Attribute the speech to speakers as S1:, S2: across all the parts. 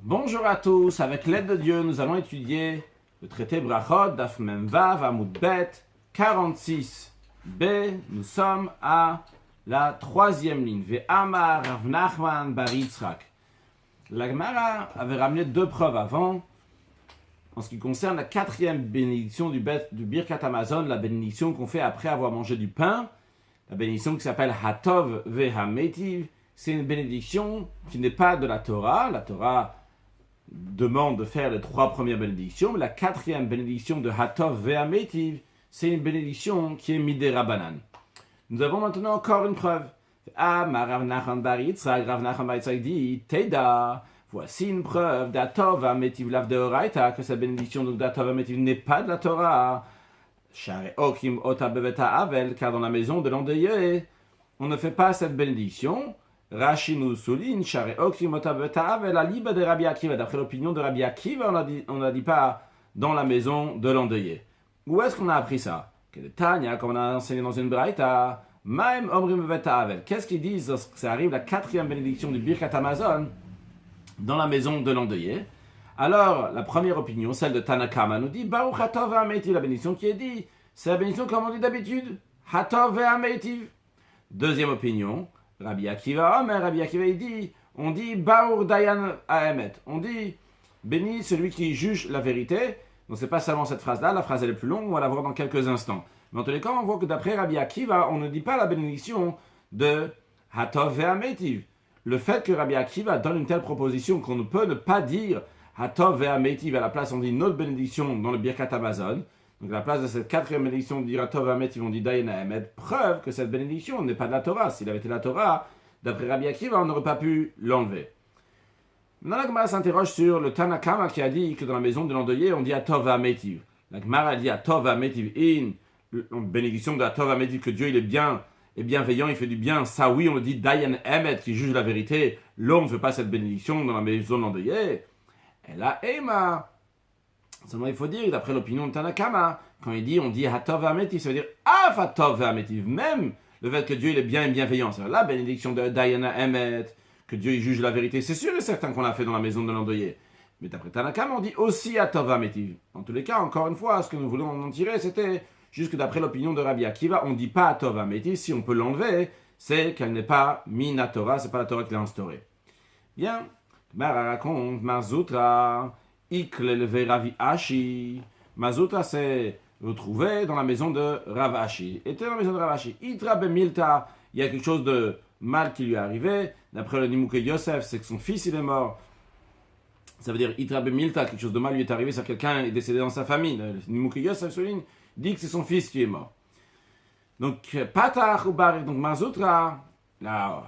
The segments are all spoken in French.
S1: Bonjour à tous, avec l'aide de Dieu, nous allons étudier le traité Brachot, Daf Mem Vav, Amud Bet, 46b. Nous sommes à la troisième ligne. Ve'amar Rav Nachman bar Yitzchak. La Gemara avait ramené deux preuves avant, en ce qui concerne la quatrième bénédiction du Birkat Hamazon, la bénédiction qu'on fait après avoir mangé du pain, la bénédiction qui s'appelle Hatov Ve'hametiv. C'est une bénédiction qui n'est pas de la Torah. La Torah demande de faire les trois premières bénédictions, mais la quatrième bénédiction de Hatov Ve'hametiv, c'est une bénédiction qui est Midei Rabbanan. Nous avons maintenant encore une preuve. Rav Nachman bar Yitzchak dit Teda, voici une preuve d'Hatov Ve'hametiv lav deoraita, que cette bénédiction d'Hatov Ve'hametiv n'est pas de la Torah. Share okim ota beveta avel, car dans la maison de l'endeuillé, on ne fait pas cette bénédiction. Rashi nous souligne, Share okim ota beveta avel, à liba de Rabbi Akiva. D'après l'opinion de Rabbi Akiva, on n'a dit pas dans la maison de l'endeuillé. Où est-ce qu'on a appris ça? Que le Tanya, comme on a enseigné dans une braïta, Maim omrim beveta avel. Qu'est-ce qu'ils disent lorsque ça arrive la quatrième bénédiction du Birkat Hamazon dans la maison de l'endeuillé? Alors, la première opinion, celle de Tanakama, nous dit Baruch Hatov Ve'hametiv, la bénédiction qui est dit, c'est la bénédiction comme on dit d'habitude, Hatov Ve'hametiv. Deuxième opinion, Rabbi Akiva, il dit, on dit Baruch Dayan Ha'emet, on dit béni celui qui juge la vérité. Donc c'est pas seulement cette phrase-là, la phrase elle est plus longue, on va la voir dans quelques instants. Mais en tous les cas, on voit que d'après Rabbi Akiva, on ne dit pas la bénédiction de Hatov Ve'hametiv. Le fait que Rabbi Akiva donne une telle proposition qu'on ne peut ne pas dire Hatov Ve'hametiv, à la place on dit une autre bénédiction dans le Birkat Hamazon. Donc à la place de cette quatrième bénédiction de dire Hatov Ve'hametiv, on dit Dayan Ha'emet. Preuve que cette bénédiction n'est pas de la Torah. S'il avait été la Torah, d'après Rabbi Akiva, on n'aurait pas pu l'enlever. Maintenant la Gemara s'interroge sur le Tanakama qui a dit que dans la maison de l'endeuillé, on dit Hatov Ve'hametiv. La Gemara a dit Hatov Ve'hametiv in, bénédiction de Hatov Ve'hametiv, que Dieu il est bien et bienveillant, il fait du bien. Ça oui, on le dit Dayan Ha'emet, qui juge la vérité. L'homme ne fait pas cette bénédiction dans la maison de l'endeuillé. Et là, Ema. Seulement, il faut dire, d'après l'opinion de Tanakama, quand il dit, on dit Hatov Ve'hametiv, ça veut dire Af Hatov Ve'hametiv, même le fait que Dieu il est bien et bienveillant. C'est la bénédiction de Dayan Ha'emet, que Dieu il juge la vérité. C'est sûr et certain qu'on l'a fait dans la maison de l'endeuillé. Mais d'après Tanakama, on dit aussi Hatov Ve'hametiv. En tous les cas, encore une fois, ce que nous voulons en tirer, c'était juste que d'après l'opinion de Rabbi Akiva, on ne dit pas Hatov Ve'hametiv. Si on peut l'enlever, c'est qu'elle n'est pas Mina Torah, c'est pas la Torah qui l'a instaurée. Bien. Mara raconte, Mazutra, Iklelve Ravi Ashi. Mazutra s'est retrouvé dans la maison de Rav Ashi. Était dans la maison de Rav Ashi. Itra Bemilta, il y a quelque chose de mal qui lui est arrivé. D'après le Nimukei Yosef, c'est que son fils il est mort. Ça veut dire Itra Bemilta, quelque chose de mal lui est arrivé, c'est quelqu'un est décédé dans sa famille. Le Nimukei Yosef souligne, dit que c'est son fils qui est mort. Donc, Patach ou Barik, donc Mazutra, là.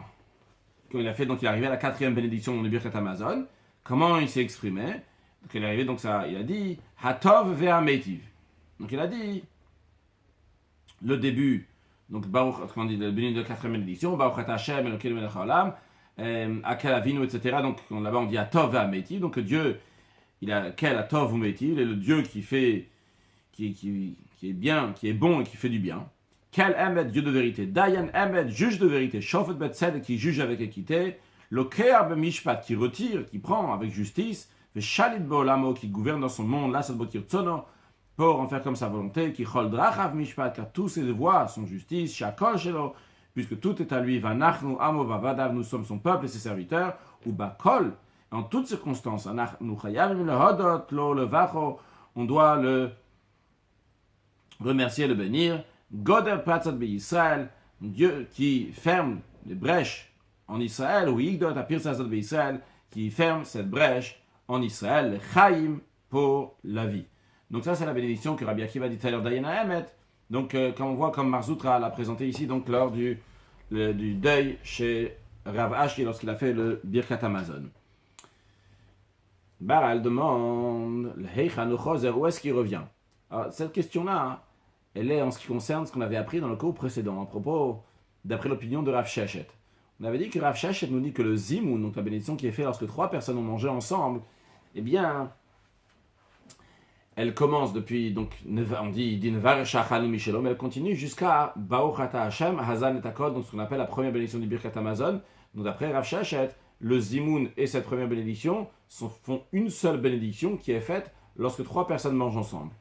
S1: Quand il a fait, donc il est arrivé à la quatrième bénédiction dans le Birkat Hamazon. Comment il s'est exprimé? Donc il est arrivé, donc ça, il a dit Hatov Ve'hametiv. Donc il a dit le début, donc Baruch, quand on dit le béni de la quatrième bénédiction, Baruch Ata Hashem Elokeinu Melech Haolam, Akel Avinu, etc. Donc là-bas on dit Hatov Ve'hametiv. Donc Dieu, il a Kel Hatov Ve'hametiv, il est le Dieu qui fait, qui est bien, qui est bon et qui fait du bien. Quel Emet, Dieu de vérité, Dayan Emet, juge de vérité, Shofet Betzedek, qui juge avec équité, Loker B'mishpat, qui retire, qui prend avec justice, Shalit Be'olamo, qui gouverne dans son monde, Lasat Bokir Tzono, pour en faire comme sa volonté, qui Chol Drachav Mishpat, car tous ses voies sont justice, Shakol Shelo, puisque tout est à lui, Vanachnu Amo Vavadav, nous sommes son peuple et ses serviteurs, ou Bakol, en toutes circonstances, Anachnu Chayavim Lehodot, Lo Levacho, on doit le remercier, le bénir. Goder Patzat Israël, Dieu qui ferme les brèches en Israël, ou Yigdot Apir Tzat Israël, qui ferme cette brèche en Israël, le Chaim pour la vie. Donc ça c'est la bénédiction que Rabbi Akiva dit tout à l'heure Dayan Ha'emet. Donc quand on voit comme Marzoutra l'a présenté ici, donc lors du deuil chez Rav Ashi lorsqu'il a fait le Birkat Hamazon. Baral demande, le Heichan Uchozer, où est-ce qu'il revient? Alors cette question-là, elle est en ce qui concerne ce qu'on avait appris dans le cours précédent, à propos, d'après l'opinion de Rav Sheshet. On avait dit que Rav Sheshet nous dit que le Zimoun, donc la bénédiction qui est faite lorsque trois personnes ont mangé ensemble, eh bien, elle commence depuis, donc, on dit Nevar Shachal Michelom, mais elle continue jusqu'à Baruch Ata Hashem, Hazan et Akol, donc ce qu'on appelle la première bénédiction du Birkat Hamazon. Donc d'après Rav Sheshet, le zimoun et cette première bénédiction font une seule bénédiction qui est faite lorsque 3 personnes mangent ensemble.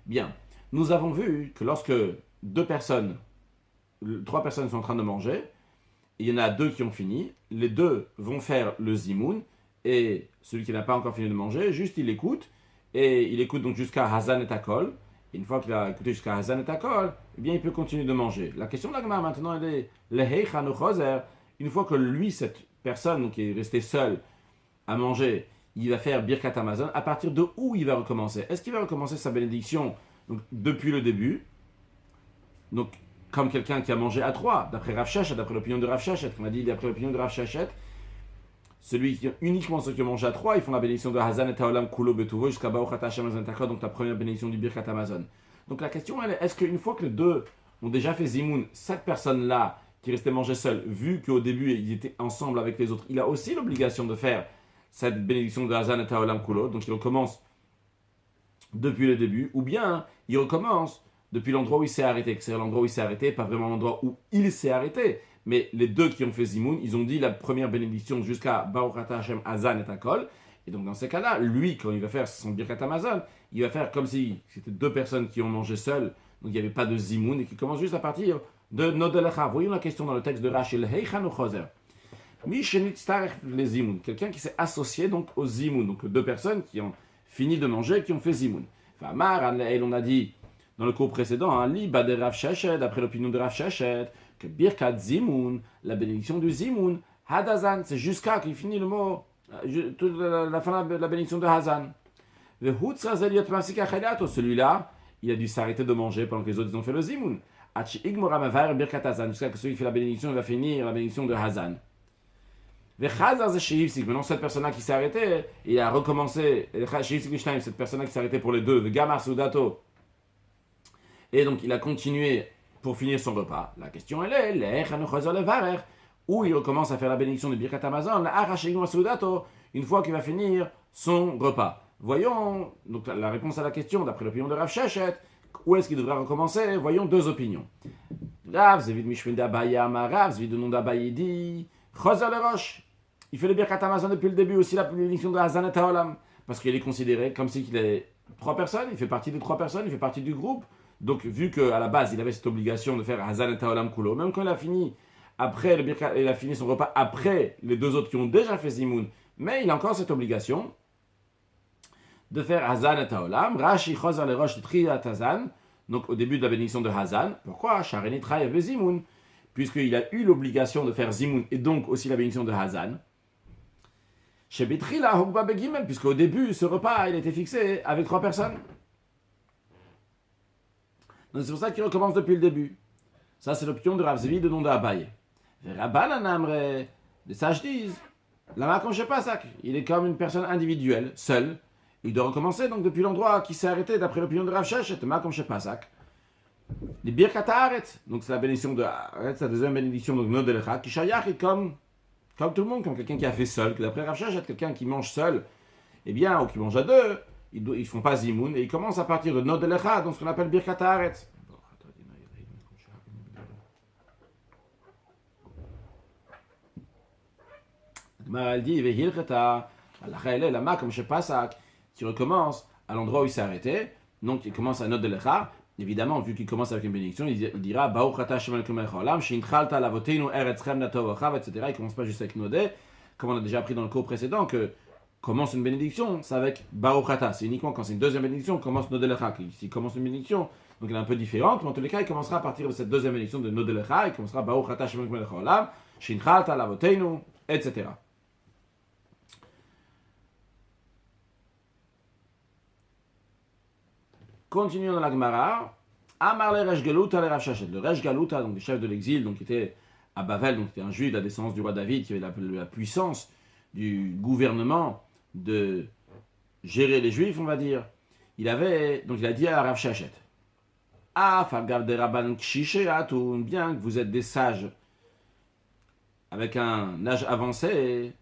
S1: Bien, nous avons vu que lorsque 3 personnes sont en train de manger, il y en a 2 qui ont fini, les 2 vont faire le zimoun, et celui qui n'a pas encore fini de manger, juste il écoute, et il écoute donc jusqu'à Hazan et Takol. Et une fois qu'il a écouté jusqu'à Hazan et Takol, eh bien il peut continuer de manger. La question de la Gemara maintenant, elle est Leheicha no choser. Une fois que lui, cette personne qui est restée seule à manger, il va faire Birkat Hamazon, à partir de où il va recommencer? Est-ce qu'il va recommencer sa bénédiction donc, depuis le début? Donc, comme quelqu'un qui a mangé à 3, d'après Rav Sheshet, d'après l'opinion de Rav Sheshet, on a dit d'après l'opinion de Rav Sheshet, uniquement ceux qui ont mangé à 3, ils font la bénédiction de Hazan et Taolam Kulo Betuvo jusqu'à Baruch Ata Hashem Hazan Takod, donc la première bénédiction du Birkat Hamazon. Donc la question elle est, est-ce qu'une fois que les 2 ont déjà fait Zimoun, cette personne-là qui restait manger seule, vu qu'au début ils étaient ensemble avec les autres, il a aussi l'obligation de faire cette bénédiction de Hazan et Taolam Kulo, donc il recommence depuis le début, ou bien il recommence depuis l'endroit où il s'est arrêté, c'est l'endroit où il s'est arrêté, pas vraiment l'endroit où il s'est arrêté. Mais les 2 qui ont fait Zimoun, ils ont dit la première bénédiction jusqu'à Baruch Ata Hashem Hazan et Takol. Et donc dans ces cas-là, lui, quand il va faire son Birkat Hamazon, il va faire comme si c'était 2 personnes qui ont mangé seules, donc il n'y avait pas de Zimoun, et qui commence juste à partir de Nodelecha. Voyons la question dans le texte de Rachel Heichan ou Choser. Mishenitztarech les Zimoun, quelqu'un qui s'est associé donc au Zimoun, donc 2 personnes qui ont fini de manger et qui ont fait Zimoun. Famar, on a dit dans le cours précédent, Li Bade Rav Sheshet, d'après l'opinion de Rav Sheshet, que Birkat Zimoun, la bénédiction du Zimoun, Hadazan, c'est jusqu'à qu'il finit le mot, la fin de la bénédiction de Hazan. Celui-là, il a dû s'arrêter de manger pendant que les autres ils ont fait le Zimoun. Jusqu'à que celui qui fait la bénédiction, il va finir la bénédiction de Hazan. Maintenant, cette personne-là qui s'est arrêtée, il a recommencé, cette personne-là qui s'est arrêtée pour les 2, et donc il a continué pour finir son repas. La question elle est, où il recommence à faire la bénédiction de Birkat Hamazon, une fois qu'il va finir son repas. Voyons donc la réponse à la question, d'après l'opinion de Rav Sheshet, où est-ce qu'il devrait recommencer? Voyons 2 opinions. Rav Zvid Mishvin d'Abaye Amar, Rav Zvid de nom d'Abaye dit, Choser le Roche. Il fait le Birkat Hamazon depuis le début, aussi la bénédiction de Hazan et Taolam, parce qu'il est considéré comme s'il est 3 personnes, il fait partie des 3 personnes, il fait partie du groupe. Donc, vu qu'à la base, il avait cette obligation de faire Hazan et Taolam Kulo, même quand il a fini après le Birkat, il a fini son repas après les 2 autres qui ont déjà fait Zimoun, mais il a encore cette obligation de faire Hazan et Taolam, Rashi Choser le Roche Triyat Hazan, donc au début de la bénédiction de Hazan. Pourquoi? Shareni Traï avait Zimoun, puisqu'il a eu l'obligation de faire Zimoun et donc aussi la bénédiction de Hazan. Chez Betrila Hogba Begimel, puisqu'au début, ce repas, il était fixé avec 3 personnes. Donc c'est pour ça qu'il recommence depuis le début. Ça, c'est l'opinion de Rav Zvi de nom de Abaye. Les sages disent, la Makon Shepasak, il est comme une personne individuelle, seule. Il doit recommencer donc depuis l'endroit qui s'est arrêté d'après l'opinion de Rav Sheshet, Makon Shepasak. Les Birkat Haaret, donc c'est la bénédiction de Haaret, c'est la deuxième bénédiction de Nodelecha, qui Shayach comme tout le monde, comme quelqu'un qui a fait seul, que d'après Rav Sheshet, quelqu'un qui mange seul, eh bien, ou qui mange à 2, ils ne font pas Zimoun, et ils commencent à partir de Nodelecha, donc ce qu'on appelle Birkat Haaret. Elle dit, qui recommence à l'endroit où il s'est arrêté, donc il commence à noter le Lecha. Évidemment, vu qu'il commence avec une bénédiction, il dira Baruch Ata Hashem Elokeinu melech haolam, she'inchalta lavoteinu eretzchem natov ochav, etc. Il ne commence pas juste avec Nodé, comme on a déjà appris dans le cours précédent, que commence une bénédiction, c'est avec Baruch Ata. C'est uniquement quand c'est une deuxième bénédiction, commence Nodé Lecha. S'il commence une bénédiction, donc elle est un peu différente, mais en tous les cas, il commencera à partir de cette deuxième bénédiction de Nodé Lecha, il commencera Baruch Ata Hashem Elokeinu melech haolam, she'inchalta lavoteinu, etc. Continuons dans la Gemara. Amar le Resh Galuta le Rav Sheshet. Le Resh Galuta, donc le chef de l'exil, donc qui était à Bavel, donc était un juif de la descendance du roi David, qui avait la puissance du gouvernement de gérer les juifs, on va dire. Il a dit à Rav Sheshet, Fagav de Rabban Kshishe Atun, bien que vous êtes des sages avec un âge avancé,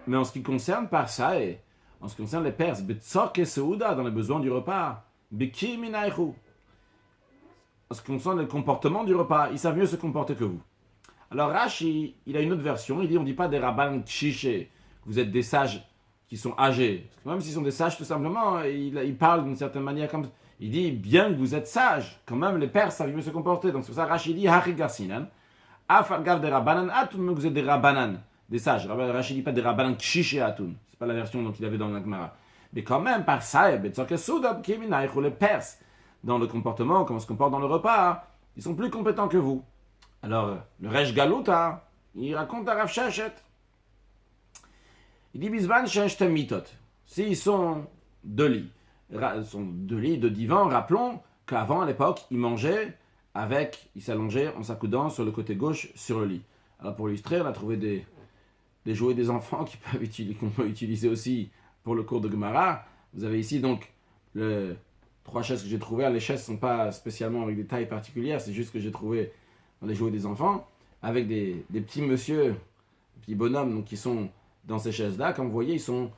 S1: mais en ce qui concerne Parsa et en ce qui concerne les Perses, Betzok et Seuda, dans les besoins du repas, Beki Minaichu. En ce qui concerne le comportement du repas, ils savent mieux se comporter que vous. Alors Rashi, il a une autre version, il dit on ne dit pas des rabban chiché, vous êtes des sages qui sont âgés. Parce que même s'ils sont des sages, tout simplement, il parle d'une certaine manière comme... Il dit, bien que vous êtes sages, quand même les pères savent mieux se comporter. Donc c'est pour ça Rashi dit, Hachi Garsinan, Afargav des rabbanan, Atun, vous êtes des rabbanan, des sages. Rashi dit pas des rabbanan chiché Atun. C'est pas la version dont il avait dans la Gemara. Mais quand même, par Saïb, et Tzorkesudab, Keminaïch, les Perses, dans le comportement, comment on se comporte dans le repas, ils sont plus compétents que vous. Alors, le Resh Galuta, il raconte à Rav Sheshet. Il dit Bizban Sheshtem Mitot. S'ils sont deux lits, de divan, rappelons qu'avant, à l'époque, ils mangeaient ils s'allongeaient en s'accoudant sur le côté gauche sur le lit. Alors, pour illustrer, on a trouvé des jouets des enfants qu'on peut utiliser aussi pour le cours de Gemara. Vous avez ici donc trois chaises que j'ai trouvées. Les chaises ne sont pas spécialement avec des tailles particulières, c'est juste que j'ai trouvé dans les jouets des enfants, avec des petits monsieur, des petits bonhommes donc, qui sont dans ces chaises-là. Comme vous voyez, ils sont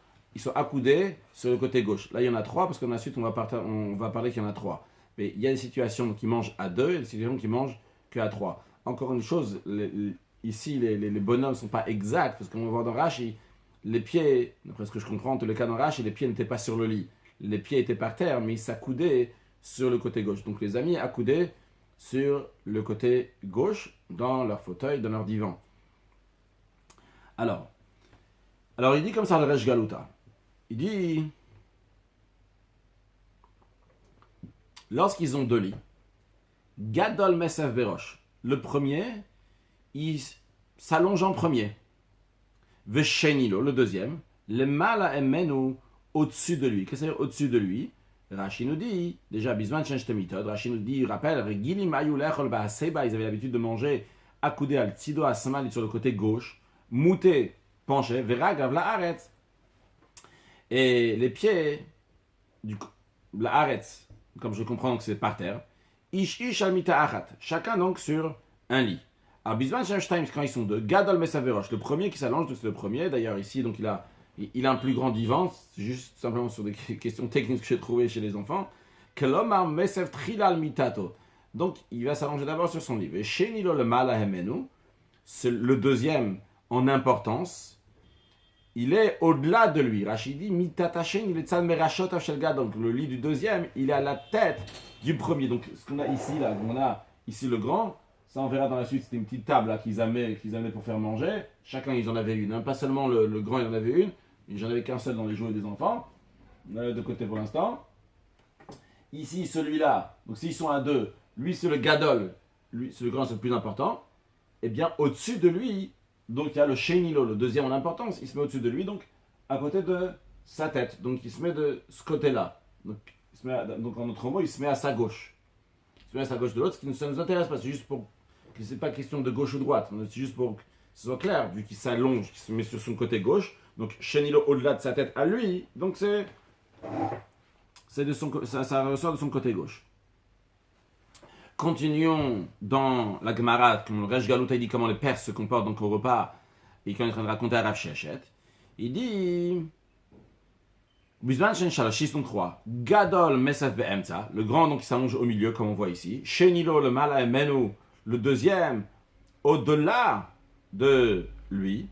S1: accoudés sur le côté gauche. Là, il y en a trois, parce qu'ensuite, on va parler qu'il y en a trois. Mais il y a des situations qui mangent à deux, et des situations qui mangent qu'à trois. Encore une chose, ici, les bonhommes ne sont pas exacts, parce qu'on va voir dans Rashi, les pieds, d'après ce que je comprends, en tous les cas dans Rashi, les pieds n'étaient pas sur le lit. Les pieds étaient par terre, mais ils s'accoudaient sur le côté gauche. Donc les amis accoudaient sur le côté gauche, dans leur fauteuil, dans leur divan. Alors il dit comme ça le Resh Galuta. Il dit, lorsqu'ils ont deux lits, Gadol Mesef Berosh, le premier, il s'allonge en premier. Veshenilo, le deuxième, le Mala Emenu, au-dessus de lui. Qu'est-ce que ça veut dire au-dessus de lui? Rashi nous dit, déjà, Bizman Shenshte Mitod, Rashi nous dit, il rappelle, Regilim Ayulechol Baaseba, ils avaient l'habitude de manger accoudé al Tzido Asmal sur le côté gauche, mouté, penché, Vera Gavla Aretz. Et les pieds, la Aretz, comme je comprends que c'est par terre, Ish al Mita Achat, chacun donc sur un lit. Alors, Bizman Shenshte, quand ils sont deux, Gadol Mesaverosh, le premier qui s'allonge, donc c'est le premier, d'ailleurs ici, donc il a un plus grand divan, c'est juste simplement sur des questions techniques que j'ai trouvées chez les enfants. Kelomar Mesef Trilal Mitato. Donc, il va s'allonger d'abord sur son lit. Et chez Nilo le Malahemenu, c'est le deuxième en importance. Il est au-delà de lui. Rachidi Mitatashen, il est Tzal Merashot Shelga. Donc, le lit du deuxième, il est à la tête du premier. Donc, ce qu'on a ici, là, on a ici le grand. Ça, on verra dans la suite. C'était une petite table là, qu'ils amenaient pour faire manger. Chacun, ils en avaient une. Hein. Pas seulement le grand, il en avait une. J'en avais qu'un seul dans les jouets des enfants. De côté pour l'instant. Ici, celui-là. Donc, s'ils sont à deux, lui, c'est le gadol. Lui, c'est le grand, c'est le plus important. Et bien, au-dessus de lui, donc, il y a le shenilo, le deuxième en importance. Il se met au-dessus de lui, donc, à côté de sa tête. Donc, il se met de ce côté-là. Donc en d'autres mots, il se met à sa gauche. Il se met à sa gauche de l'autre, ce qui ne nous intéresse pas. C'est juste pour que c'est pas question de gauche ou droite. C'est juste pour que ce soit clair, vu qu'il s'allonge, qu'il se met sur son côté gauche. Donc, Shenilo au-delà de sa tête à lui, donc ça ressort de son côté gauche. Continuons dans la Gemara, comme le Resh Galuta dit comment les Perses se comportent donc au repas, et quand il est en train de raconter à Rav Sheshet, il dit Bizman Shen Shalosh, ils sont trois. Gadol Mesef Be'emtza, le grand donc qui s'allonge au milieu, comme on voit ici. Shenilo le Mala Menu, le deuxième, au-delà de lui.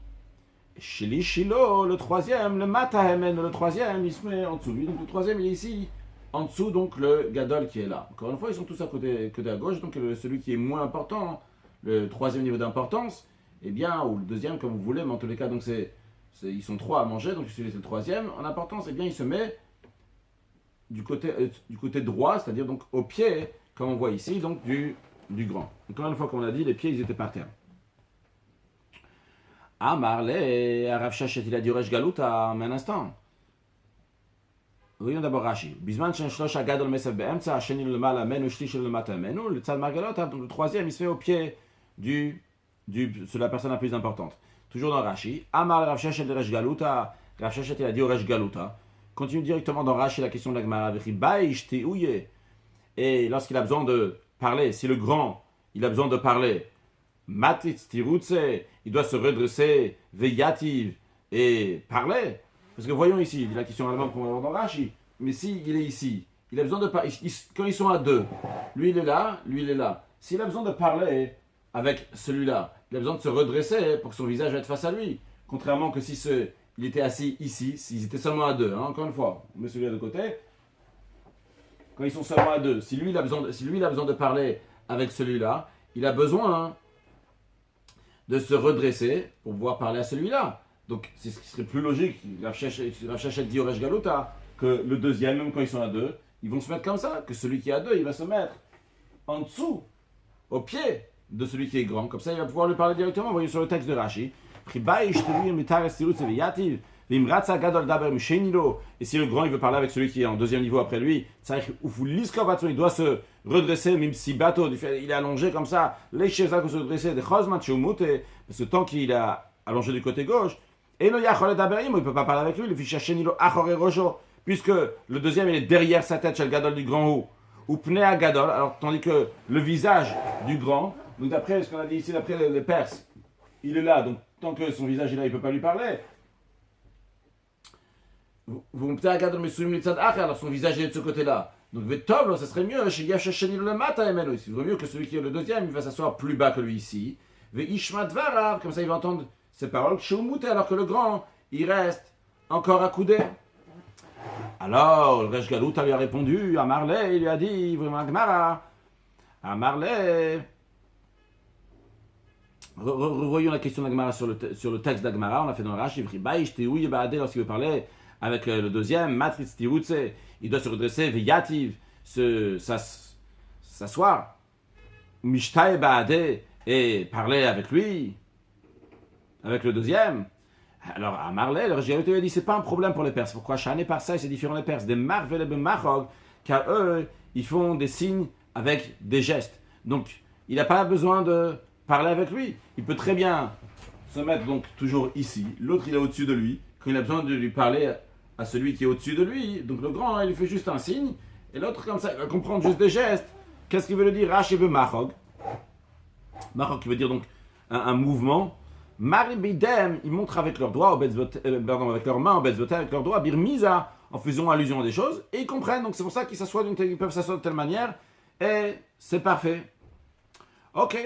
S1: Shili Shilo, le troisième, le Matahemen, le troisième, il se met en dessous de lui. Donc le troisième, il est ici, en dessous, donc le Gadol qui est là. Encore une fois, ils sont tous à côté à gauche, donc celui qui est moins important, le troisième niveau d'importance, eh bien, ou le deuxième, comme vous voulez, mais en tous les cas, donc ils sont trois à manger, donc celui c'est le troisième. En importance, eh bien, il se met du côté droit, c'est-à-dire donc au pied, comme on voit ici, donc du grand. Encore une fois, comme on a dit, les pieds, ils étaient par terre. Amarle, Rav Sheshet, il a dit Resh Galuta, mais un instant. Voyons d'abord Rashi. Bizman Shen Shlosh Agadol Mesef Be'emtza, Shenil le Mala Menu, Shlish le Mata Menu, le Tzad Margalot, donc le troisième, il se fait au pied c'est la personne la plus importante. Toujours dans Rashi. Amar Rav Sheshet de Resh Galuta, Rav Sheshet, il a dit Resh Galuta. Continue directement dans Rashi la question de la Gemara. Et lorsqu'il a besoin de parler, si le grand, il a besoin de parler, Matitz Tirutse, il doit se redresser, Veyativ, et parler. Parce que voyons ici, la question allemande qu'on va voir dans Rashi, mais si il est ici, il a besoin de parler, quand ils sont à deux, lui il est là, lui il est là. S'il a besoin de parler avec celui-là. Il a besoin de se redresser pour que son visage être face à lui. Contrairement que si il était assis ici, s'ils étaient seulement à deux, hein, encore une fois, on met celui-là de côté. Quand ils sont seulement à deux, si lui il a besoin de parler avec celui-là, il a besoin de se redresser pour pouvoir parler à celui-là. Donc c'est ce qui serait plus logique. Rav Sheshet dit au Resh Galuta que le deuxième, même quand ils sont à deux, ils vont se mettre comme ça, que celui qui est à deux, il va se mettre en dessous, au pied de celui qui est grand. Comme ça, il va pouvoir lui parler directement. Voyez sur le texte de Rashi. Et si le grand il veut parler avec celui qui est en deuxième niveau après lui, il doit se redresser, même si bateau, il est allongé comme ça, les chaises se redresser, parce que tant qu'il a allongé du côté gauche, et il ne peut pas parler avec lui, puisque le deuxième il est derrière sa tête chez le gadol du grand ou pnea gadol, alors tandis que le visage du grand, donc d'après ce qu'on a dit ici, d'après les Perses, il est là, donc tant que son visage est là, il ne peut pas lui parler. Alors son visage est de ce côté-là. Donc ça serait mieux. Il vaut mieux que celui qui est le deuxième, il va s'asseoir plus bas que lui ici. Comme ça il va entendre ses paroles. Alors que le grand, il reste encore accoudé. Alors le Resh Galuta lui a répondu, à Marley, il lui a dit, vraiment Gmara, à Marley. Revoyons la question d'Agmara sur le texte d'Agmara. On l'a fait dans le Rashi. Lorsqu'il veut parler avec le deuxième, Matritz Tirutse, il doit se redresser, Veyativ, s'asseoir, Mishtae Baade, et parler avec lui, avec le deuxième. Alors, à Marley, le Région lui a dit c'est pas un problème pour les Perses. Pourquoi Shane par ça, c'est différent des Perses. Des Marvel et Machog, car eux, ils font des signes avec des gestes. Donc, il n'a pas besoin de parler avec lui. Il peut très bien se mettre donc toujours ici. L'autre, il est au-dessus de lui. Quand il a besoin de lui parler à celui qui est au-dessus de lui, donc le grand, il lui fait juste un signe. Et l'autre, comme ça, il va comprendre juste des gestes. Qu'est-ce qu'il veut le dire Rashi be Machog. Machog qui veut dire donc un mouvement. Maribidem, ils montrent avec leurs doigts, avec leurs mains, avec leurs doigts, birmiza, en faisant allusion à des choses, et ils comprennent. Donc c'est pour ça qu'ils peuvent s'asseoir de telle manière, et c'est parfait. Ok.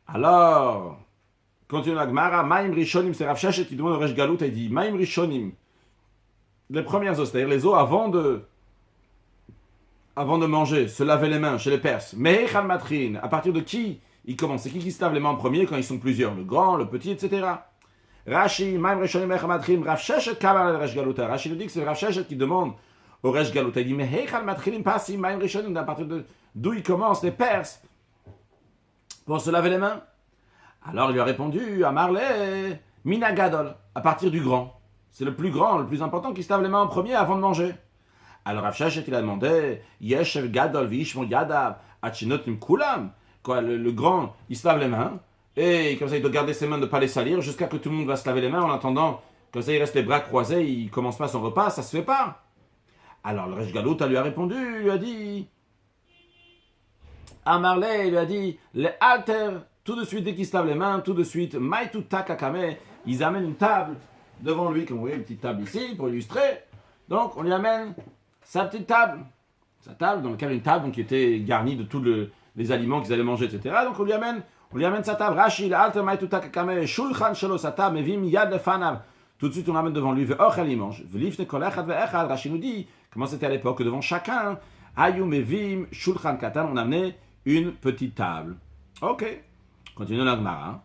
S1: Alors, continue la Gemara, Maim Rishonim, c'est Rav Sheshet qui demande au Resh Galut, il dit, Maim Rishonim, les premières os, c'est-à-dire les os avant de manger, se laver les mains chez les Perses. Mehechal Matrin, à partir de qui il commence? C'est qui se lave les mains en premier quand ils sont plusieurs? Le grand, le petit, etc. Rashi, Maim Rishonim Mehechal Matrin, Rav Sheshet Kamal al Resh Galuta. Rashi nous dit que c'est Rav Sheshet qui demande au Resh Galuta. Il dit, Mehechal Matrin, passi Maim Rishonim, à partir d'où ils commencent, les Perses, pour se laver les mains. Alors il lui a répondu, à Marley, Mina Gadol, à partir du grand. C'est le plus grand, le plus important qui se lave les mains en premier avant de manger. Alors Rav Sheshet, il a demandé, Yeshev Gadol v'ishmol yadav achinotim kulam. Quoi, le grand, il se lave les mains, et comme ça il doit garder ses mains de ne pas les salir, jusqu'à que tout le monde va se laver les mains en attendant, comme ça il reste les bras croisés, il ne commence pas son repas, ça se fait pas. Alors le Resh Galuta lui a répondu, il lui a dit, à Marley, il lui a dit, les alter, tout de suite, dès qu'il se lave les mains, tout de suite, Maitu Takakame, ils amènent une table devant lui, comme vous voyez, une petite table ici, pour illustrer. Donc, on lui amène sa petite table. Sa table, dans laquelle une table donc, qui était garnie de tous les aliments qu'ils allaient manger, etc. Donc, on lui amène sa table. Rashi, alter, Maitu Takakame, Shulchan Shelo, sa table, Mevim, Yad Lefanav. Tout de suite, on l'amène devant lui, Ve'ochel, il mange. Ve'lifne kol echad ve'echad. Rashi nous dit, comment c'était à l'époque, devant chacun, Ayum, Mevim, Shulchan Katan, on amenait une petite table. Ok. Continuons la Gemara.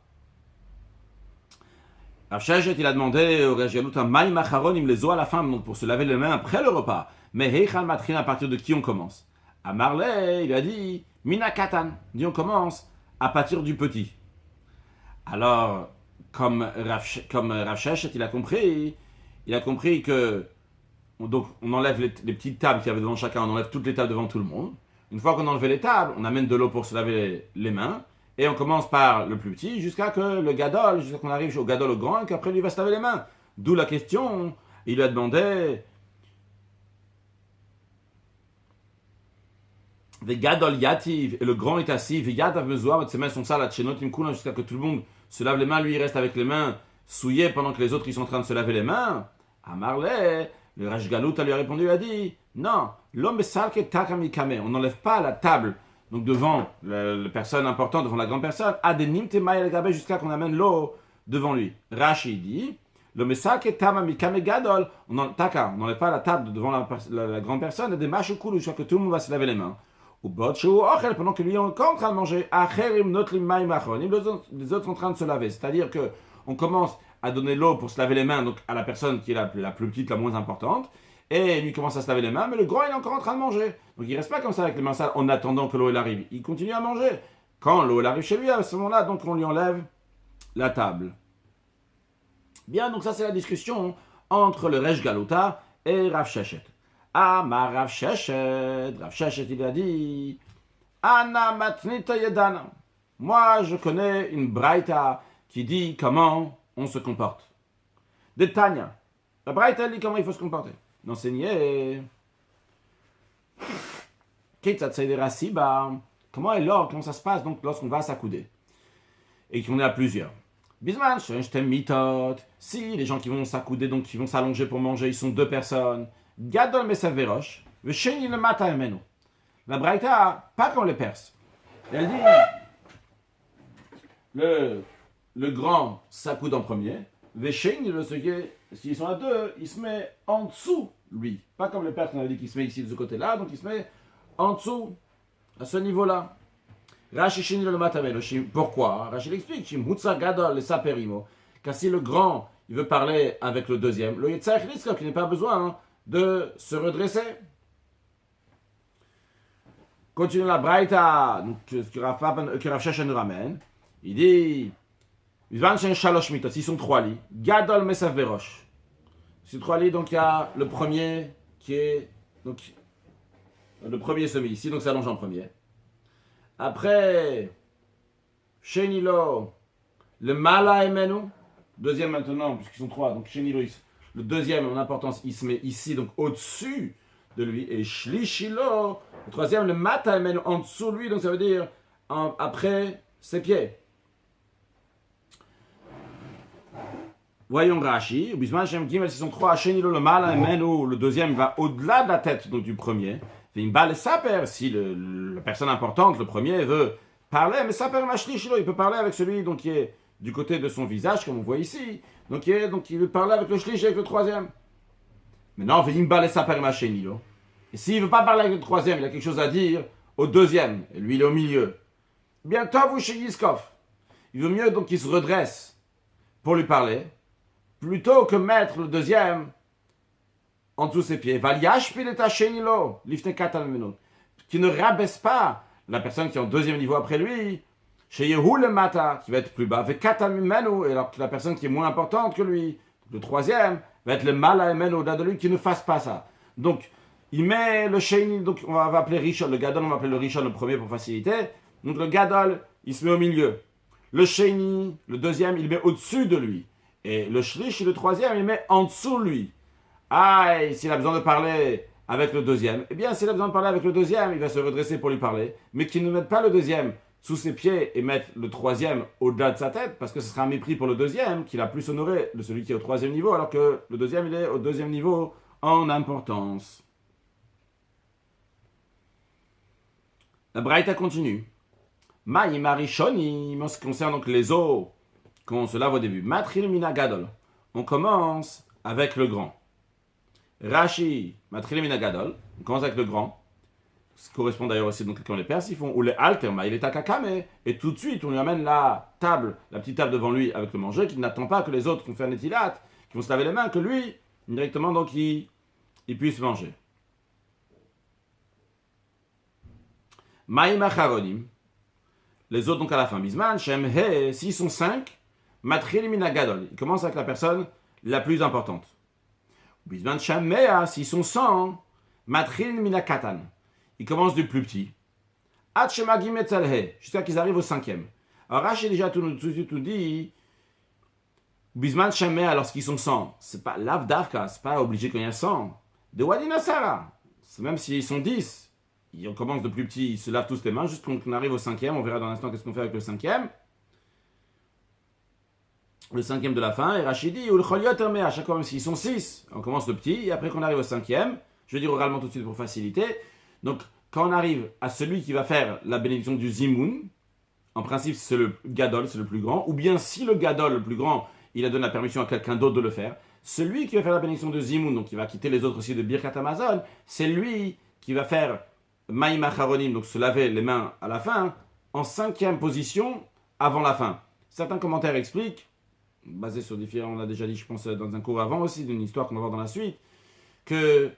S1: Rav Sheshet, il a demandé au Resh Galut un Maïm Acharonim, les os à la fin, donc pour se laver les mains après le repas. Mais Heichal Matrin, à partir de qui on commence? À Marley, il a dit Mina Katan. Il dit on commence à partir du petit. Alors, comme Rav Sheshet, il a compris que donc on enlève les petites tables qu'il y avait devant chacun, on enlève toutes les tables devant tout le monde. Une fois qu'on a enlevé les tables, on amène de l'eau pour se laver les mains. Et on commence par le plus petit jusqu'à qu'on arrive au gadol, au grand, et qu'après lui va se laver les mains. D'où la question, il lui a demandé Ve gadol yativ, et le grand est assis, Ve yadav mezoar, ses mains sont sales, jusqu'à que tout le monde se lave les mains, lui il reste avec les mains souillées pendant que les autres ils sont en train de se laver les mains. À Marley, le Resh Galut lui a répondu, il a dit non, l'homme salke takamikame, on n'enlève pas la table donc devant la personne importante, devant la grande personne, adenim tema el gabe, jusqu'à qu'on amène l'eau devant lui. Rashi dit, le mesak et tama mikame gadol, on n'enlève pas la table devant la grande personne, et des machoukoulou, jusqu'à que tout le monde va se laver les mains. Ou bot shou ochel, pendant que lui est encore en train de manger, acherim notlim maim achronim, les autres sont en train de se laver. C'est-à-dire que on commence à donner l'eau pour se laver les mains, donc à la personne qui est la plus petite, la moins importante, et lui commence à se laver les mains, mais le grand il est encore en train de manger. Donc il reste pas comme ça avec les mains sales en attendant que l'eau elle arrive. Il continue à manger. Quand l'eau elle arrive chez lui, à ce moment-là, donc on lui enlève la table. Bien, donc ça c'est la discussion entre le Resh Galota et Rav Sheshet. Ah, ma Rav Sheshet il a dit, Ana matnita yedana. Moi je connais une braïta qui dit comment on se comporte. De Tanya. La braïta dit comment il faut se comporter. D'enseigner. Comment est l'or, comment ça se passe donc lorsqu'on va s'accouder et qu'on est à plusieurs. Bisman, si les gens qui vont s'accouder, donc qui vont s'allonger pour manger, ils sont deux personnes. Gadol mesav verosh, vesheni le mata emenu. La braïta, pas comme les Perses. Elle dit, le grand s'accoude en premier, vesheni le second, s'ils sont à deux, il se met en dessous, lui. Pas comme les Perses, on avait dit qu'il se met ici de ce côté-là, donc il se met en dessous, à ce niveau-là. Rashi sheni le mata emenu. Pourquoi? Rashi l'explique, shimhutza gadol le saperimo. Car si le grand, il veut parler avec le deuxième, le yetzach riska, qu'il n'a pas besoin de se redresser. Continue la braïta, que Rav Sheshet nous ramène. Il dit, s'ils sont trois lits, gadol mesav verosh. Ces trois lits, donc il y a le premier qui est, donc le premier se met ici, donc ça allonge en premier. Après, Shenilo, le mala emenu, deuxième maintenant, puisqu'ils sont trois, donc Shenilo, le deuxième en importance, il se met ici, donc au-dessus de lui, et Shlishilo, le troisième, le mata emenu, en dessous de lui, donc ça veut dire après ses pieds. Voyons Rashi, Bisman Shem Gimel, s'ils sont trois, Shenilo, le mala emenu, le deuxième va au-delà de la tête donc, du premier. Si la personne importante, le premier, veut parler, mais saper machlichilo, il peut parler avec celui donc, qui est du côté de son visage, comme on voit ici. Donc il veut parler avec le shlish, avec le troisième. Maintenant, et s'il ne veut pas parler avec le troisième, il a quelque chose à dire au deuxième, et lui il est au milieu. Bientôt vous chez Yiskov. Il vaut mieux donc qu'il se redresse pour lui parler, plutôt que mettre le deuxième en dessous de ses pieds, qui ne rabaisse pas la personne qui est en deuxième niveau après lui, chez Yehu le Mata, qui va être plus bas, et alors que la personne qui est moins importante que lui, le troisième, va être le Mala Emenu au-delà de lui, qui ne fasse pas ça. Donc, il met le Sheni, donc on va appeler Rishon, le Gadol, on va appeler le Rishon le premier pour faciliter. Donc le Gadol, il se met au milieu. Le Sheni, le deuxième, il met au-dessus de lui. Et le Shlish, le troisième, il met en dessous de lui. Ah, et s'il a besoin de parler avec le deuxième, eh bien, s'il a besoin de parler avec le deuxième, il va se redresser pour lui parler, mais qu'il ne mette pas le deuxième sous ses pieds et mette le troisième au-delà de sa tête, parce que ce sera un mépris pour le deuxième, qu'il a plus honoré de celui qui est au troisième niveau, alors que le deuxième, il est au deuxième niveau en importance. La Braïta continue. Maïm Arishoni, en ce qui concerne donc les eaux qu'on se lave au début. Matril Mina Gadol. On commence avec le grand. Rashi, Matril Mina Gadol. On commence avec le grand. Ce qui correspond d'ailleurs aussi donc quand les Perses ils font. Ou les Alterma, il est à Kakame. Et tout de suite, on lui amène la table, la petite table devant lui avec le manger, qui n'attend pas que les autres qui vont faire Netilat, qui vont se laver les mains, que lui, directement, donc, il puisse manger. Maïm Acharonim. Les autres, donc à la fin, Bisman, Shem He, s'ils sont 5, Matril Mina Gadol. Ils commencent avec la personne la plus importante. Bisman, Shem Mea, s'ils sont 100, Matril Mina Katan. Ils commencent du plus petit. Hatshemagim Etzalhe, jusqu'à qu'ils arrivent au 5e. Alors Rashi déjà tout dit, Bisman, Shem Mea, lorsqu'ils sont 100, c'est pas l'Avdavka, c'est pas obligé qu'il y ait 100. De Wadina Sarah, c'est même s'ils sont 10. On commence de plus petit, ils se lavent tous les mains, juste quand on arrive au 5e, on verra dans l'instant qu'est-ce qu'on fait avec le 5e. Le 5e de la fin, et Rashi dit, ou le Choliot Hermé, à chaque fois, même s'ils sont 6, on commence le petit, et après qu'on arrive au 5e, je vais dire oralement tout de suite pour faciliter, donc quand on arrive à celui qui va faire la bénédiction du Zimoun, en principe c'est le Gadol, c'est le plus grand, ou bien si le Gadol, le plus grand, il a donné la permission à quelqu'un d'autre de le faire, celui qui va faire la bénédiction de Zimoun, donc qui va quitter les autres aussi de Birkat Hamazon, c'est lui qui va faire Maïm Acharonim, donc se laver les mains à la fin, en 5e position avant la fin. Certains commentaires expliquent, basés sur différents, on l'a déjà dit je pense dans un cours avant aussi, d'une histoire qu'on va voir dans la suite, que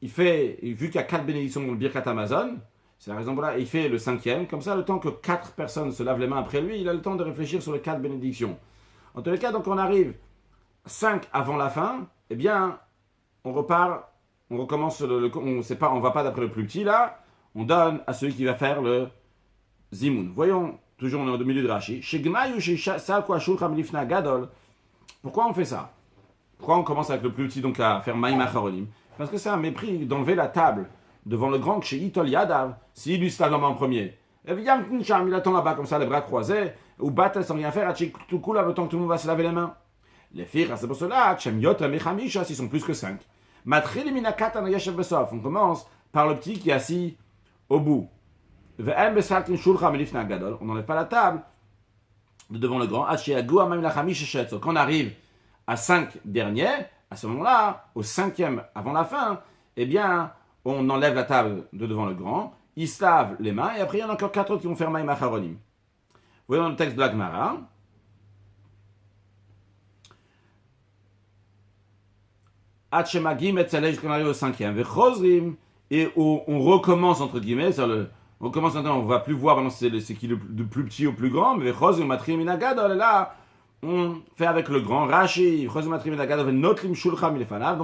S1: vu qu'il y a 4 bénédictions dans le Birkat Hamazon, c'est la raison pour laquelle il fait le 5e, comme ça le temps que 4 personnes se lavent les mains après lui, il a le temps de réfléchir sur les 4 bénédictions. En tous les cas, donc on arrive 5 avant la fin, eh bien, on repart, on recommence, on ne va pas d'après le plus petit là, on donne à celui qui va faire le Zimoun. Voyons, toujours on est au milieu de Rashi. Pourquoi on fait ça? Pourquoi on commence avec le plus petit donc à faire Maïm Acharonim? Parce que c'est un mépris d'enlever la table devant le grand chez Itol Yadav, s'il lui se lave la main en premier. Il attend là-bas comme ça, les bras croisés, ou battre sans rien faire, tout coup là, le temps que tout le monde va se laver les mains. Les filles, c'est pour cela, s'ils sont plus que 5. On commence par le petit qui est assis au bout. On n'enlève pas la table de devant le grand. Quand on arrive à 5 derniers, à ce moment-là, au 5e avant la fin, eh bien, on enlève la table de devant le grand, il se lave les mains, et après il y en a encore 4 autres qui vont faire Maïm Acharonim. Voyons le texte de la Gemara. Jusqu'à arrive au 5e. Et on recommence entre guillemets, on commence maintenant, on va plus voir c'est qui le plus petit au plus grand, mais là, on fait avec le grand Rashi, donc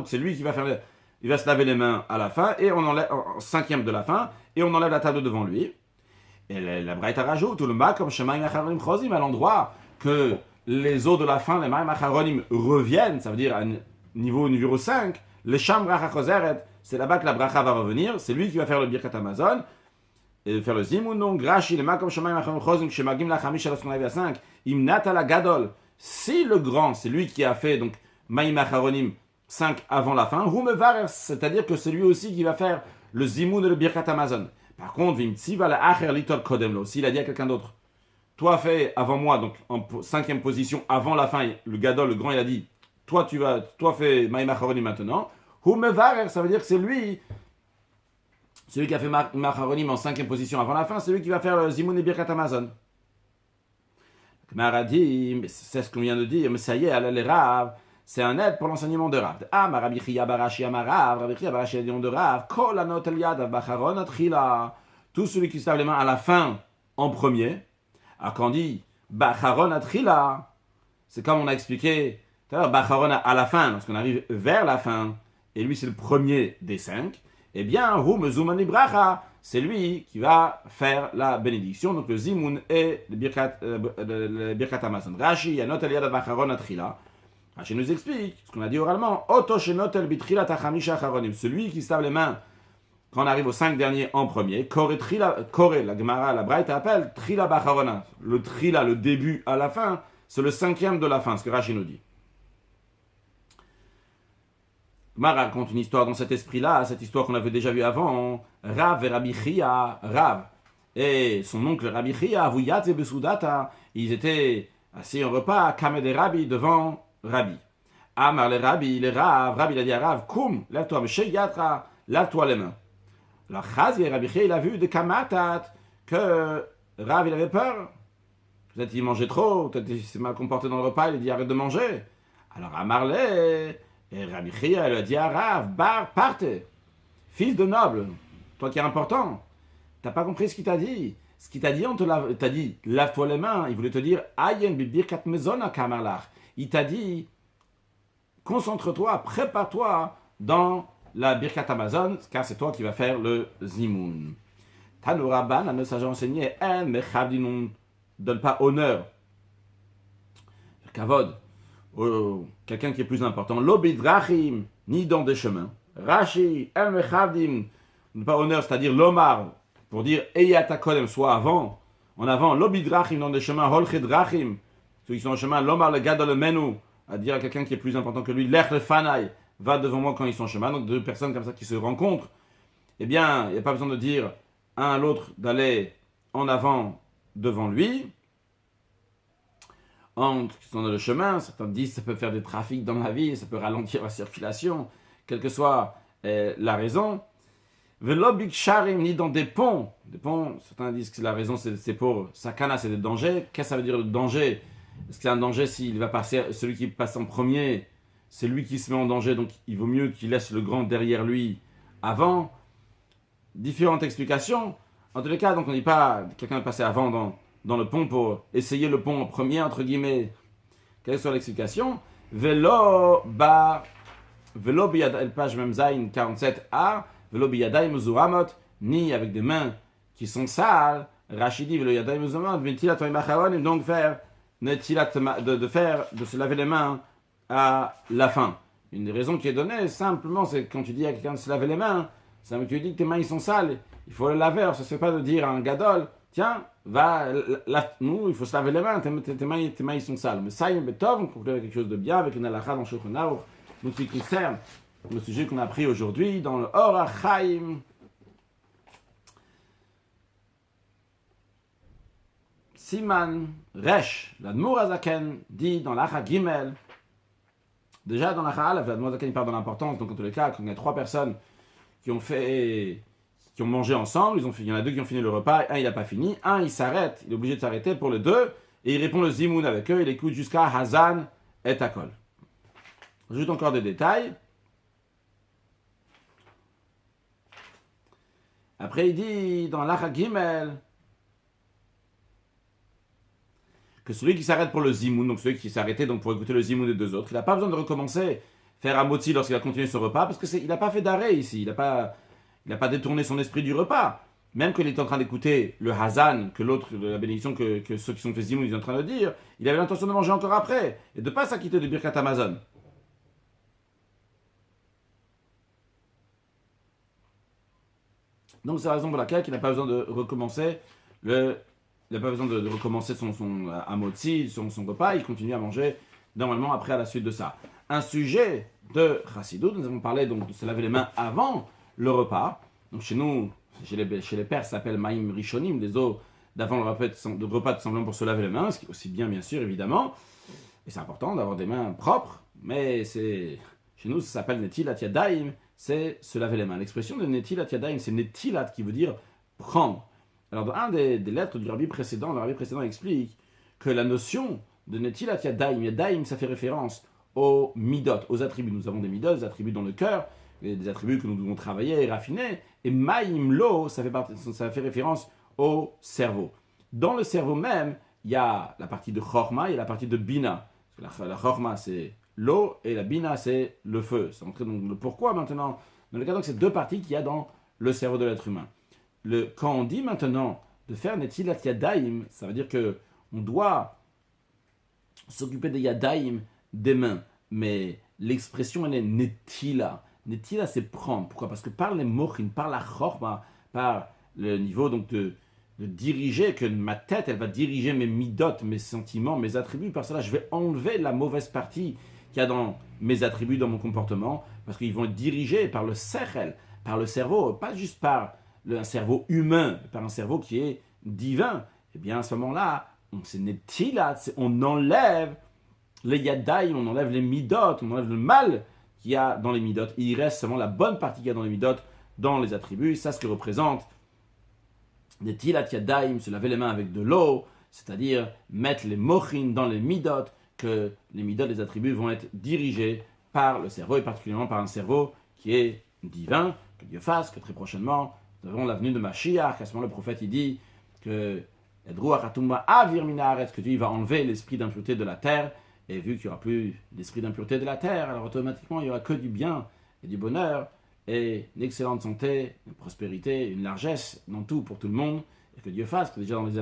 S1: c'est lui qui va faire il va se laver les mains à la fin, et on enlève, en 5e de la fin, et on enlève la table devant lui. Et la Braïta rajoute, ou le ma comme Shemaim Acharonim Chozim, à l'endroit que les eaux de la fin, les Maim Acharonim reviennent, ça veut dire à niveau numéro 5, le Sham Bracha Chozeret, c'est là-bas que la Bracha va revenir, c'est lui qui va faire le Birkat Hamazon, et faire le Zimoun, donc Rashi, le ma comme Shemaim Acharonim Chozim, Shemagim la Chamish, lorsqu'on arrive à 5, Imnata la Gadol, si le grand, c'est lui qui a fait donc Maïm Acharonim 5 avant la fin, c'est-à-dire que c'est lui aussi qui va faire le Zimoun et le Birkat Hamazon. Par contre, s'il a dit à quelqu'un d'autre, toi fais avant moi, donc en 5e position avant la fin, le Gadol, le grand, il a dit, toi fais Maïm Acharonim maintenant, ça veut dire que c'est lui, celui qui a fait Maïm Acharonim en 5e position avant la fin, c'est lui qui va faire le Zimoun et Birkat Hamazon. Gemara dit, c'est ce qu'on vient de dire, mais ça y est, les Rav, c'est un aide pour l'enseignement de Rav. Rabbi Chia Barashi Amarav, Rabbi Chia Barashi a dit de Rav, Kol anot el yad bacharon atchila. Tout celui qui se lave les mains à la fin en premier. Alors quand on dit bacharon atchila, c'est comme on a expliqué tout à l'heure, bacharon à la fin, lorsqu'on arrive vers la fin, et lui c'est le premier des 5, eh bien, hu mezumani bracha, c'est lui qui va faire la bénédiction, donc le Zimoun et le Birkat Hamazon. Rashi anot el yad bacharon atchila. Rashi nous explique ce qu'on a dit oralement. Celui qui se lave les mains quand on arrive aux 5 derniers en premier. Kore, la Gemara, la Braïta appelle Trila Bacharona. Le Trila, le début à la fin, c'est le 5e de la fin, ce que Rashi nous dit. Gemara raconte une histoire dans cet esprit-là, cette histoire qu'on avait déjà vue avant. Rav et Rabbi Chia, Rav et son oncle Rabbi Chia, Avuyat et Besudata, ils étaient assis en repas, Kamed et Rabbi devant Rabbi. Amar le Rabbi, Rabbi il a dit à Rav, Koum, lève-toi, Mesheyatra, lave-toi les mains. Alors Chazi et Rabbi Chia, il a vu de Kamatat que Rav il avait peur. Peut-être il mangeait trop, peut-être il s'est mal comporté dans le repas, il a dit arrête de manger. Alors Amar le, et Rabbi Chia lui a dit à Rav, parte, fils de noble, toi qui es important, t'as pas compris ce qu'il t'a dit. Ce qu'il t'a dit, t'a dit, lave-toi les mains. Il voulait te dire, Ayen bibirkat mezona kamalach. Il t'a dit, concentre-toi, prépare-toi dans la Birkat Hamazon, car c'est toi qui vas faire le Zimoun. Tanouraban, la nos agents enseigné, ne donne pas honneur, kavod, quelqu'un qui est plus important. Lobidrachim, ni dans des chemins. Rashi, mechavdim, donne pas honneur, c'est-à-dire l'omar, pour dire Eyata Kodem, soit avant, en avant, Lobidrachim dans des chemins, Holchedrachim, ceux qui sont en chemin, l'Omar le Gadol Menu, à dire à quelqu'un qui est plus important que lui, Lech le Fanai, va devant moi quand ils sont en chemin, donc deux personnes comme ça qui se rencontrent, eh bien, il n'y a pas besoin de dire un à l'autre d'aller en avant devant lui. Dans le chemin, certains disent que ça peut faire des trafics dans la vie, ça peut ralentir la circulation, quelle que soit la raison. Velobik sharim, ni dans des ponts. Des ponts, certains disent que la raison c'est pour sakana, c'est des dangers. Qu'est-ce que ça veut dire le danger? Est-ce que c'est un danger s'il va passer, celui qui passe en premier, c'est lui qui se met en danger, donc il vaut mieux qu'il laisse le grand derrière lui avant. Différentes explications. En tous les cas, donc on ne dit pas quelqu'un est passé avant dans le pont pour essayer le pont en premier, entre guillemets. Quelle soit l'explication? Velo biyadai, page Memzain 47a, velo biyadai muzuramot, ni avec des mains qui sont sales. Rachidi velo yadai muzuramot, ventilat macharon, donc faire de se laver les mains à la fin. Une des raisons qui est donnée, simplement, c'est quand tu dis à quelqu'un de se laver les mains, ça veut dire que tes mains ils sont sales, il faut les laver. Alors, ça ne se fait pas de dire à un gadol, tiens, nous, il faut se laver les mains, tes mains ils sont sales. Mais ça, il est on conclut avec quelque chose de bien, avec une halakha dans Shulchan Aruch, donc qui concerne le sujet qu'on a pris aujourd'hui dans le Or HaChaim. Siman Resh, l'Admour Azaken, dit dans l'Acha Gimel, déjà dans l'Acha Aleph, l'Admour Azaken parle de l'importance, donc en tous les cas, quand il y a 3 personnes qui ont mangé ensemble, il y en a 2 qui ont fini le repas, un il n'a pas fini, un il s'arrête, il est obligé de s'arrêter pour les 2, et il répond le Zimoun avec eux, il écoute jusqu'à Hazan et Akol. J'ajoute encore des détails. Après il dit dans l'Acha Gimel, que celui qui s'arrête pour le zimoun, donc celui qui s'est arrêté donc pour écouter le zimoun des 2 autres, il n'a pas besoin de recommencer, faire un motzi lorsqu'il a continué son repas, parce qu'il n'a pas fait d'arrêt ici, il n'a pas détourné son esprit du repas. Même qu'il est en train d'écouter le hazan, que l'autre, la bénédiction que ceux qui sont fait zimoun, ils sont en train de dire, il avait l'intention de manger encore après, et de ne pas s'acquitter de Birkat Hamazon. Donc c'est la raison pour laquelle il n'a pas besoin de recommencer son amotzi, son repas, il continue à manger normalement après à la suite de ça. Un sujet de Chassidut, nous avons parlé donc de se laver les mains avant le repas. Donc chez nous, chez les Pères, ça s'appelle Maïm Rishonim, des eaux d'avant le repas tout simplement pour se laver les mains, ce qui est aussi bien sûr évidemment. Et c'est important d'avoir des mains propres, mais chez nous ça s'appelle Netilat Yadayim, c'est se laver les mains. L'expression de Netilat Yadayim, c'est Netilat qui veut dire prendre. Alors, dans un des lettres du rabbi précédent, le rabbi précédent explique que la notion de Netilat Yadayim, Yadayim, ça fait référence aux midot, aux attributs. Nous avons des midot, des attributs dans le cœur, des attributs que nous devons travailler et raffiner. Et Maïm Lo, ça fait référence au cerveau. Dans le cerveau même, il y a la partie de Chorma et la partie de Bina. La Chorma, c'est l'eau et la Bina, c'est le feu. C'est entrer dans le pourquoi maintenant. Dans le cas, donc, c'est 2 parties qu'il y a dans le cerveau de l'être humain. Quand on dit maintenant de faire Netilat Yadayim, ça veut dire que on doit s'occuper des Yadayim, des mains. Mais l'expression, elle est Netila. Netila, c'est prendre. Pourquoi? Parce que par les mochin, par la chorma, par le niveau donc de diriger, que ma tête, elle va diriger mes midot, mes sentiments, mes attributs. Par cela, je vais enlever la mauvaise partie qu'il y a dans mes attributs, dans mon comportement, parce qu'ils vont être dirigés par le sechel, par le cerveau, pas juste par un cerveau humain, par un cerveau qui est divin. Et bien à ce moment-là, c'est netilat, on enlève les yadayim, on enlève les midot, on enlève le mal qu'il y a dans les midot. Il reste seulement la bonne partie qu'il y a dans les midot, dans les attributs. Ça, ce que représente netilat yadayim, se laver les mains avec de l'eau, c'est-à-dire mettre les mochin dans les midot, que les midot, les attributs vont être dirigés par le cerveau, et particulièrement par un cerveau qui est divin, que Dieu fasse, que très prochainement, nous avons la venue de Mashiach. À ce moment, le prophète il dit que que Dieu va enlever l'esprit d'impureté de la terre, et vu qu'il n'y aura plus d'esprit d'impureté de la terre, alors automatiquement il n'y aura que du bien et du bonheur, et une excellente santé, une prospérité, une largesse dans tout pour tout le monde, et que Dieu fasse que déjà dans les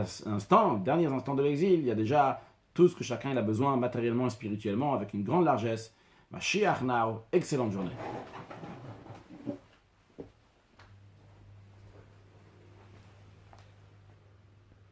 S1: derniers instants de l'exil, il y a déjà tout ce que chacun a besoin matériellement et spirituellement, avec une grande largesse. Mashiach now, excellente journée.